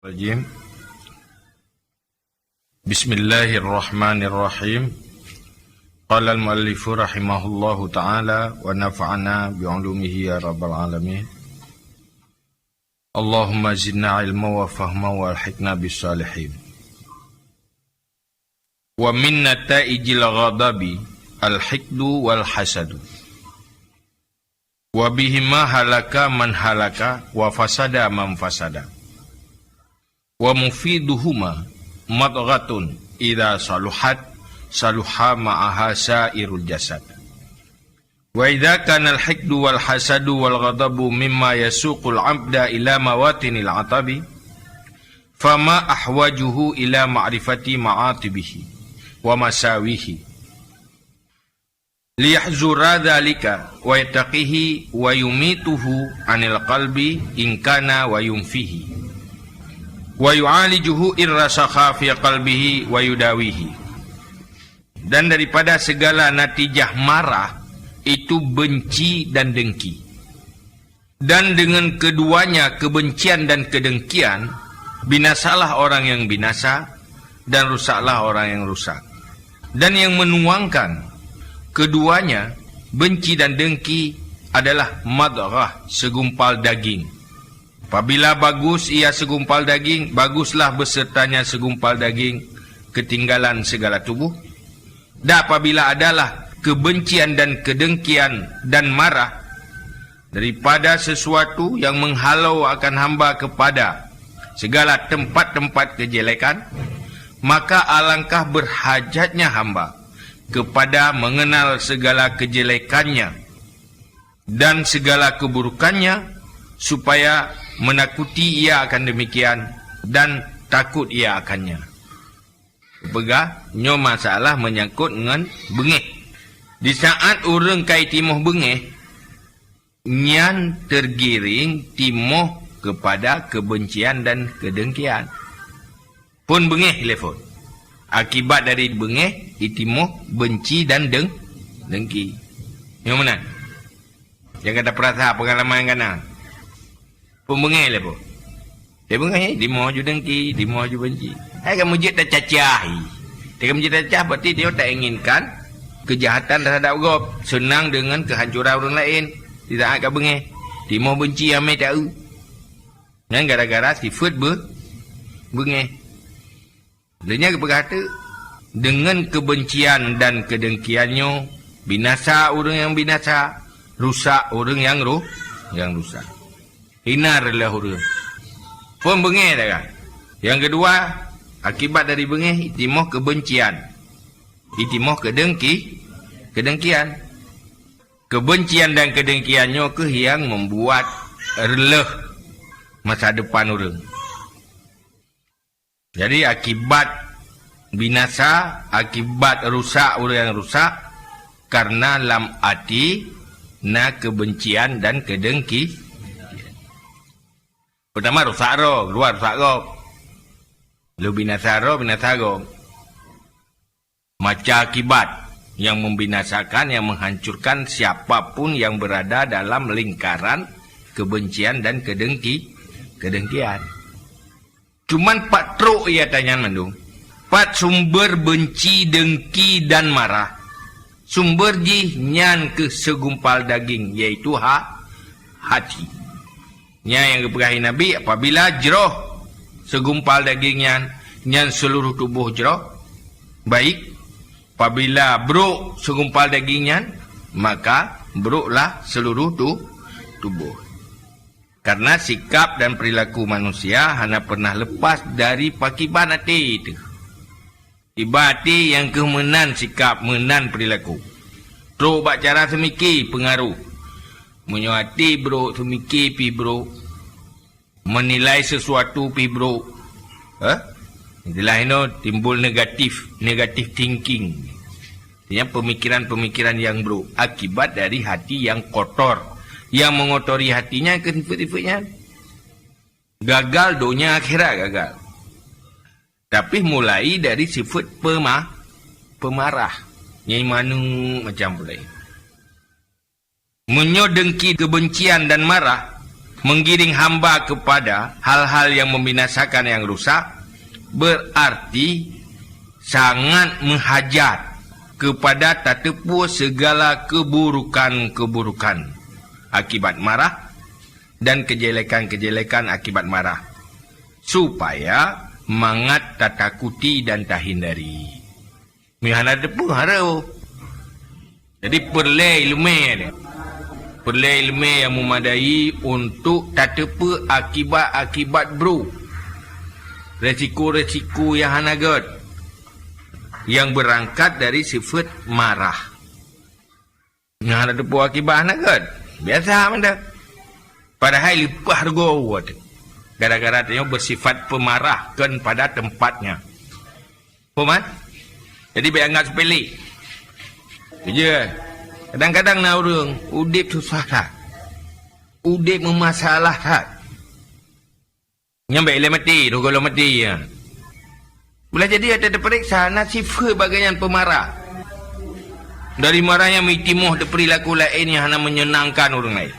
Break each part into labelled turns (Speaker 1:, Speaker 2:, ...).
Speaker 1: Rajim. Bismillahirrahmanirrahim. Qala al-muallifu rahimahullahu ta'ala wa nafa'ana bi'ulumihi ya rabbal alamin. Allahumma zidna ilma wa fahma wa alhiqna bis-salihin. Wa min nata'ijil ghadabi al-hiqdu wal hasadu. Wa bihima halaka man halaka wa fasada man fasada. Wa mufiduhuma madghatun idza saluhat saluha ma'aha sairul jasad. Wa idza kana al-hiqdu wal hasadu wal ghadabu mimma yasuqul 'abda ila mawatinil 'atabi fama ahwajuhu ila ma'rifati ma'atibihi wa masawihi liyahzura dhalika wa yattaqihi wa yumituhu 'anil qalbi in kana wa yunfihi wa yu'alijuhu irrasakha fi qalbihi wa yudawihi. Dan daripada segala natijah marah itu benci dan dengki, dan dengan keduanya kebencian dan kedengkian binasalah orang yang binasa dan rusaklah orang yang rusak. Dan yang menuangkan keduanya benci dan dengki adalah madghah, segumpal daging. Apabila bagus ia segumpal daging, baguslah besertanya segumpal daging, ketinggalan segala tubuh. Dan apabila adalah kebencian dan kedengkian dan marah daripada sesuatu yang menghalau akan hamba kepada segala tempat-tempat kejelekan, maka alangkah berhajatnya hamba kepada mengenal segala kejelekannya dan segala keburukannya, supaya menakuti ia akan demikian dan takut ia akannya. Begah nyo masalah menyangkut dengan bengih. Di saat orang kai timoh bengih, nyan tergiring timoh kepada kebencian dan kedengkian. Pun bengih telefon. Akibat dari bengih, itimoh benci dan dengki. Yang mana? Yang kata perasa pengalaman yang kena. Pembengih lah pun. Dia bengih, dia mahu dengki, dia mahu benci. Hai kamu je tak cacahi. Dia kamu je tak cacah, berarti dia tak inginkan kejahatan terhadap gop. Senang dengan kehancuran orang lain. Tidak akan bengih. Dia mahu benci yang mai tahu. Dan gara-gara sifat bengih. Dia berkata, dengan kebencian dan kedengkiannya, binasa orang yang binasa, rusak orang yang rusak. Hinarlah orang. Pun bengih dah kan. Yang kedua, akibat dari bengih, itimoh kebencian. Itimoh kedengkian. Kebencian dan kedengkiannya ke yang membuat releh masa depan orang. Jadi akibat binasa, akibat rusak orang yang rusak, karena lam hati na kebencian dan kedengki. Pertama rusak roh, luar rusak roh. Lu binasa roh, binasa roh. Macam akibat yang membinasakan, yang menghancurkan siapapun yang berada dalam lingkaran kebencian dan kedengkian. Cuman pat truk ia tanya mandung. Pat sumber benci, dengki dan marah. Sumber ji nyan ke segumpal daging, iaitu hati. Yang diperahi Nabi, apabila jeroh segumpal dagingnya, nyan seluruh tubuh jeroh baik. Apabila beruk segumpal dagingnya, maka beruklah seluruh tubuh. Karena sikap dan perilaku manusia hanya pernah lepas dari pakiban hati itu. Ibati yang kemenan sikap, menan perilaku. Teruk buat cara semiki pengaruh. Menyuati bro, semiki pi bro. Menilai sesuatu pi bro. Itulah ini timbul negatif thinking. Artinya pemikiran-pemikiran yang bro. Akibat dari hati yang kotor. Yang mengotori hatinya ke sifat-sifatnya. Gagal dunia akhirat gagal. Tapi mulai dari sifat pemarah. Yang mana macam boleh. Menyodengki kebencian dan marah, menggiring hamba kepada hal-hal yang membinasakan yang rusak, berarti sangat menghajat kepada tatepu segala keburukan-keburukan akibat marah dan kejelekan-kejelekan akibat marah, supaya mangat tatakuti dan tahindari. Mihana tepu harau. Jadi perlu ilmu dia. Perlu ilmu yang memadai untuk tatepu akibat-akibat buruk. Resiko-resiko yang hanagat, yang berangkat dari sifat marah. Yang ada tepu akibat hanagat. Biasa mana. Padahal lipah harga. Gara-gara dia bersifat pemarahkan pada tempatnya. Faham? Jadi beranggap sepele. Ya. Kadang-kadang nak orang udip susah tak. Udip memasalah tak. Nyampe ile mati, kalau mati ya. Boleh jadi ada diperiksa nasifah bagian pemarah. Dari marahnya mitimuh de perilaku lain yang hanya menyenangkan orang lain.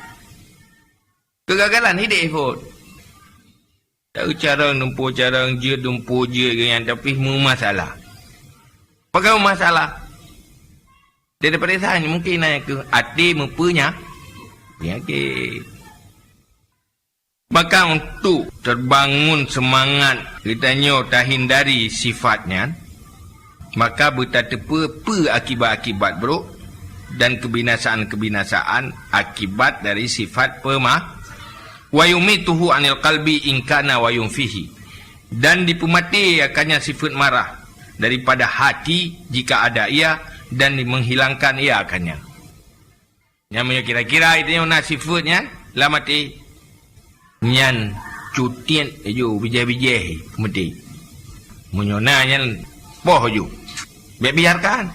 Speaker 1: Kegagalan hidup pun. Tahu cara nempuh cara je dempuh je yang tapi masalah. Pakai masalah. Dia daripada sana mungkin naik ke hati mempunyai penyakit. Maka untuk terbangun semangat kitanya tahindari sifatnya, maka bertatepa akibat-akibat buruk dan kebinasaan-kebinasaan akibat dari sifat pemah wa yumituhu anil qalbi in kana wa yumfihi, dan dipemati akannya sifat marah daripada hati jika ada ia, dan menghilangkan ia akannya. Yang kira-kira itu yang sifatnya lah mati. Nyan cutian ayo bijai-bijai mati. Menyonanya poh ju. Biarkan.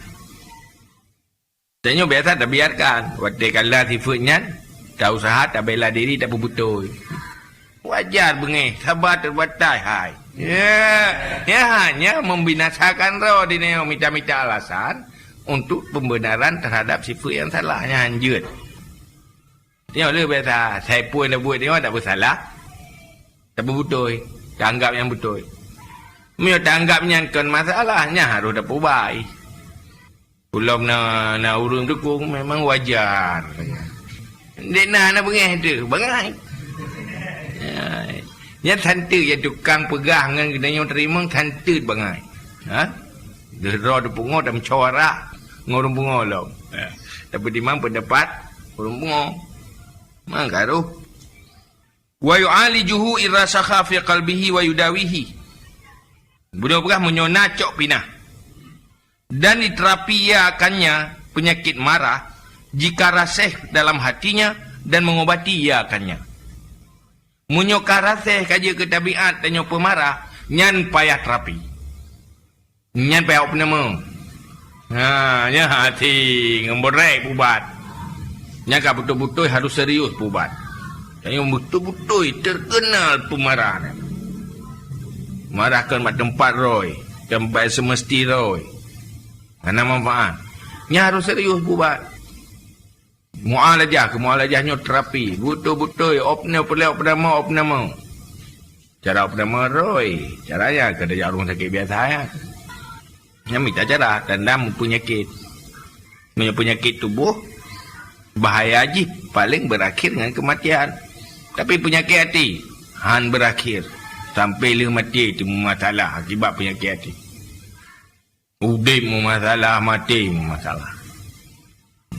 Speaker 1: Tanya biasa tak biarkan. Waktu kala sifatnya tak usaha, tak bela diri, tak berbetul. Wajar bengih, sabar terbatas hai. Ya hanya membinasakan roh di neo minta-minta alasan untuk pembenaran terhadap sifat yang salahnya anjut. Tengok le biasa, saya pun dah buat tengok tak bersalah. Tak betul, tak anggap yang betul. Mereka tak anggapnya kan masalahnya harus dah perbaik. Belum nak urung dukung memang wajar. Dia nak bengih tu, bangai. Yang santai yang tukang pegang dengan kedai terima santai bangai. Ha? Dia roh dia pungo dan mencorak ngorong pungo lo. Tapi di mana pendapat ngorong pungo. Maka tu wa yu'alijuhu irasakha fi qalbihi wa yudawihi. Budak-budak menyonacok pinah dan diterapi akannya penyakit marah jika rasih dalam hatinya dan mengobati ia akannya. Munyoka rasih kaja ke tabiat dan nyopa marah nyan payah terapi. Nyan payah apa nama? Nya hati ngemborek pubat. Nyaka betul-betul harus serius pubat. Yang betul-betul terkenal pemarah. Marahkan pada tempat roy, tempat semesti roy. Mana manfaat? Nya harus serius pubat. Mu'alajahnya terapi. Betul-betul opnama. Cara opnama roy. Caranya kena jarum sakit biasa ya. Yang minta cara tanda penyakit. Penyakit tubuh bahaya haji paling berakhir dengan kematian. Tapi penyakit hati han berakhir sampai le mati itu masalah akibat penyakit hati. Udip masalah, mati masalah.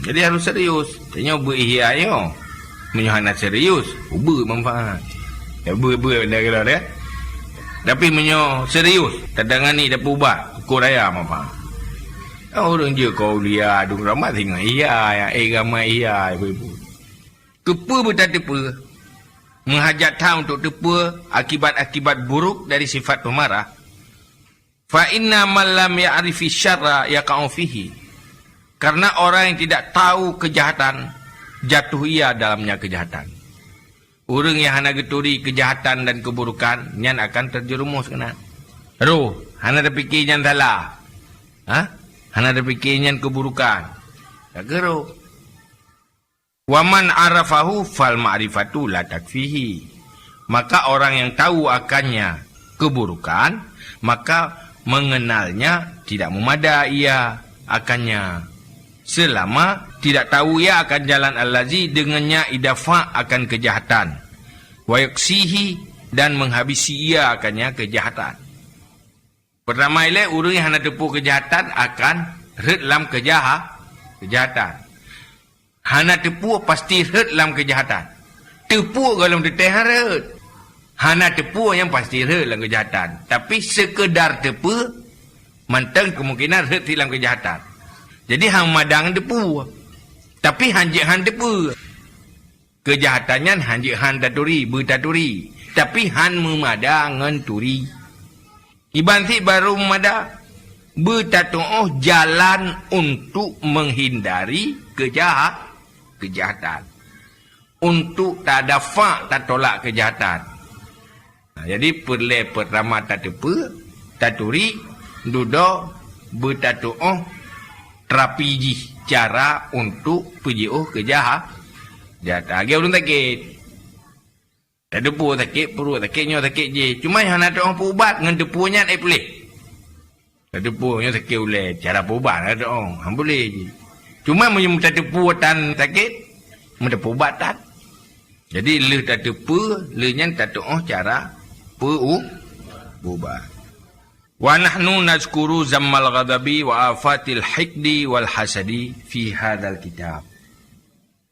Speaker 1: Jadi harus serius. Tanya berihya yo. Menyohana serius, uber manfaat. Ya ber benda kalau dia. Tapi menyo serius, tadangani dah ubat, ukur raya manfaat. Orang je kau lihat dung ramai tengok iya ya ramai iya ibu. Kepa bertatepa menghajat tahu untuk tepa akibat-akibat buruk dari sifat pemarah. Fa inna man lam ya'rifi syarra yaqa'u fihi. Karena orang yang tidak tahu kejahatan jatuh ia dalamnya kejahatan. Orang yang hana geturi kejahatan dan keburukan nyan akan terjerumus kena. Roh, hana dah fikir nyan salah. Ha? Hana ada fikirnya keburukan. Tak geruk. Waman arafahu fal ma'rifatu la takfihi. Maka orang yang tahu akannya keburukan, maka mengenalnya tidak memadai ia akannya. Selama tidak tahu ia akan jalan allazi dengannya idafa akan kejahatan. Wa yaksihi dan menghabisi ia akannya kejahatan. Pertama ile urang yang hendak tepu kejahatan akan ret lam kejahatan. Hana tepu pasti ret lam kejahatan. Tepu kalau teteh ret. Hana tepu yang pasti ret lam kejahatan. Tapi sekedar tepu mantang kemungkinan ret dalam kejahatan. Jadi hang madang tepu. Tapi hanjik han tepu. Kejahatannya hanjik han taturi, bertaturi. Tapi han memadang ngenturi. Ibanti baru memadang bertatoh jalan untuk menghindari kejahatan. Untuk tak dafa tak tolak kejahatan. Jadi pertama tak tepu, taturi, duduk, bertatoh, trapiji cara untuk perjioh kejahatan. Lagi orang sakit. Tak depu sakit, perut sakit, nyawa sakit je. Cuma yang nak orang perubat dengan depunya boleh. Tak depu, nyawa sakit boleh. Cara perubat ada orang, boleh je. Cuma yang tak depu tan sakit, minta perubatan. Jadi le tak depu, le nya tak tahu cara perubat. Wa nahnu nazkuru zammal ghadabi wa afatil hikdi wal hasadi fi hadzal kitab.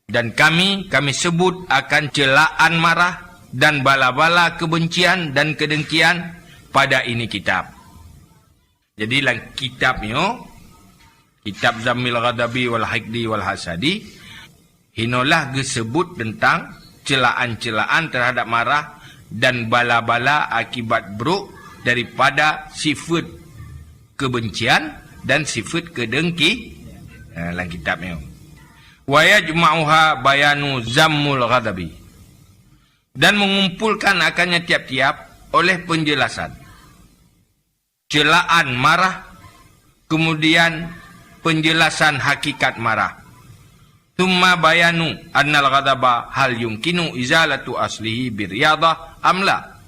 Speaker 1: Dan kami sebut akan celaan marah dan bala-bala kebencian dan kedengkian pada ini kitab. Jadi dalam kitabnya, kitab Zammil Ghadabi wal Hikdi wal Hasadi, hinolah disebut tentang celaan-celaan terhadap marah dan bala-bala akibat buruk daripada sifat kebencian dan sifat kedengki dalam kitabnya. Wa yajma'uha bayanu zammul ghadabi. Dan mengumpulkan akannya tiap-tiap oleh penjelasan celaan marah, kemudian penjelasan hakikat marah. Thumma bayanu annal ghadaba hal yumkinu izalatu aslihi biryadah amla.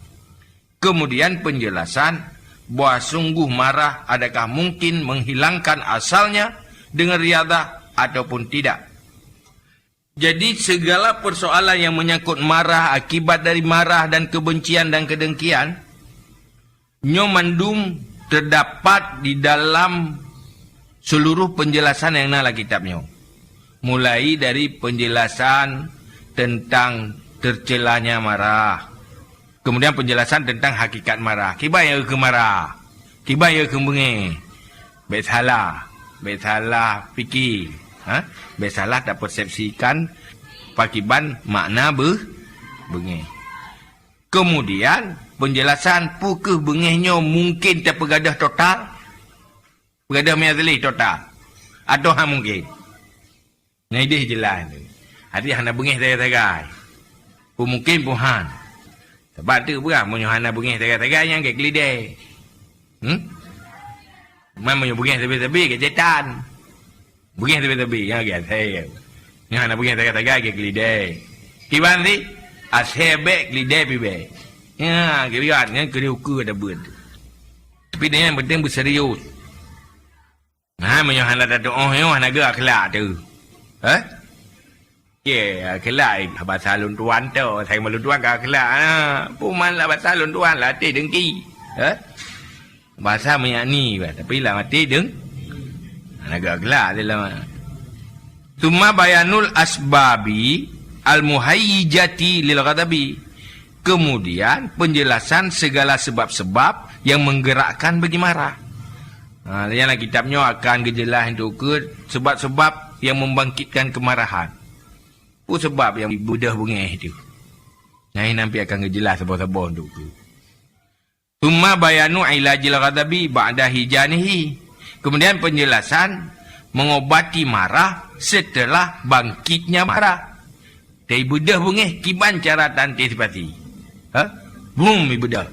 Speaker 1: Kemudian penjelasan bahawa sungguh marah adakah mungkin menghilangkan asalnya dengan riyadah ataupun tidak. Jadi segala persoalan yang menyangkut marah, akibat dari marah dan kebencian dan kedengkian, nyomandum terdapat di dalam seluruh penjelasan yang nala kitabnya. Mulai dari penjelasan tentang tercelanya marah, kemudian penjelasan tentang hakikat marah. Kibai yang ke marah, kibai yang ke bengi, betsalah fikir. Biasalah tak persepsikan pakiban makna bengi. Kemudian penjelasan pukul bengihnya mungkin terpegadah total, pegadah miazli total, atau mungkin. Nah ini jelas. Hati hana bengih tagai-tagai. Mungkin puhan. Sebab tu bukan munyo hana bengih tagai-tagai yang ke kelidai. Munyo bengih tebi-tebi ke setan. Bugih tebi-tebi yang agak saya. Yang anak bugih taga-taga ke kelidai. Kiban si ashebe kelidai pibe. Ya, kirian yang keriuku ada buat. Tapi dia yang penting berserius. Nah, menyohan ada doa yang anak gerak kelak tu. Ya, kelak bahasa luntuan tu. Saya meluntuan ke kelak. Puman lah bahasa luntuan lah. Mati dengki. Bahasa menyani. Tapi lah mati agak gelap dia lama. Tumma bayanul asbabi al-muhayyijati lil ghadabi. Kemudian penjelasan segala sebab-sebab yang menggerakkan bagi marah. Dalam kitabnya akan kejelas untuk sebab-sebab yang membangkitkan kemarahan. Apa sebab yang budah bengih itu? Nah ini nanti akan kejelas sebab-sebab untuk itu. Tumma bayanu ilajil ghadabi ba'da hijanihi. Kemudian penjelasan mengobati marah setelah bangkitnya marah. Dari budah bungih kiban cara tanti sepati. Bum budah.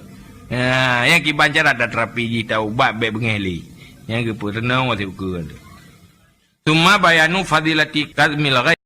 Speaker 1: Yang kiban cara dah terapi tahu ubat baik bungih li. Yang ke pernah waktu ke. Tuma bayanu fadilati kazmil ghaib.